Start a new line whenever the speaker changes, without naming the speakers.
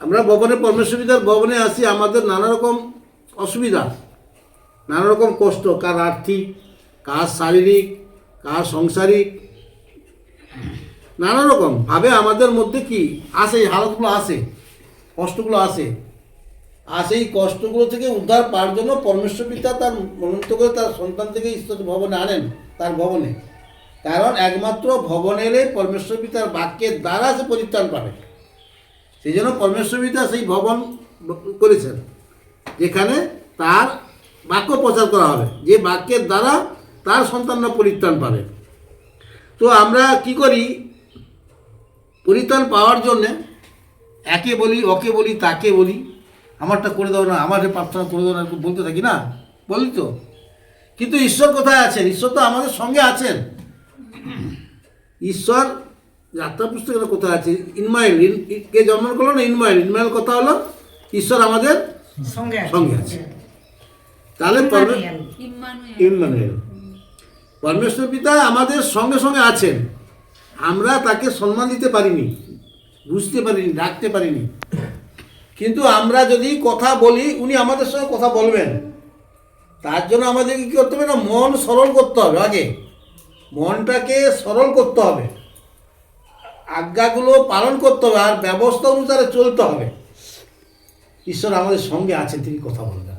আমরা ভবনে পরমেশ্বর পিতার ভবনে আসি, আমাদের নানা রকম অসুবিধা, নানা রকম কষ্ট, কার আর্থিক, কার শারীরিক, কার সাংসারিক, নানা রকম ভাবে আমাদের মধ্যে কি আসে, এই হালতগুলো আসে, কষ্টগুলো আসে। আর সেই কষ্টগুলো থেকে উদ্ধার পাওয়ার জন্য পরমেশ্বর পিতা তার মনোনীত করে তার সন্তান থেকে ঈশ্বর ভবনে আনেন, তার ভবনে। কারণ একমাত্র ভবনে এলে পরমেশ্বর পিতার বাক্যের দ্বারা সে পরিত্রাণ পাবে। সেই জন্য পরমেশ্বর পিতা সেই ভবন করেছেন, যেখানে তার বাক্য প্রচার করা হবে, যে বাক্যের দ্বারা তার সন্তানরা পরিত্রাণ পাবে। তো আমরা কি করি, পরিত্রাণ পাওয়ার জন্যে একে বলি, ওকে বলি, তাকে বলি, আমারটা করে দাও না, আমাদের প্রার্থনা করে দাও না, বলতে থাকি না, বলি তো। কিন্তু ঈশ্বর কোথায় আছেন? ঈশ্বর তো আমাদের সঙ্গে আছেন। ঈশ্বর যাত্রা পুস্তকে কোথায় আছে? ইনমাইল, কে জন্ম করলো না? ইনমাইল। ইনমাইল কথা হলো ঈশ্বর আমাদের সঙ্গে আছে। তাহলে ইম্মানুয়েল, পরমেশ্বর পিতা আমাদের সঙ্গে সঙ্গে আছেন। আমরা তাকে সম্মান দিতে পারিনি, বুঝতে পারিনি, ডাকতে পারিনি। কিন্তু আমরা যদি কথা বলি, উনি আমাদের সঙ্গে কথা বলবেন। তার জন্য আমাদেরকে কী করতে হবে না, মন সরল করতে হবে। আগে মনটাকে সরল করতে হবে, আজ্ঞাগুলো পালন করতে হবে, আর ব্যবস্থা অনুসারে চলতে হবে। ঈশ্বর আমাদের সঙ্গে আছেন, তিনি কথা বলবেন।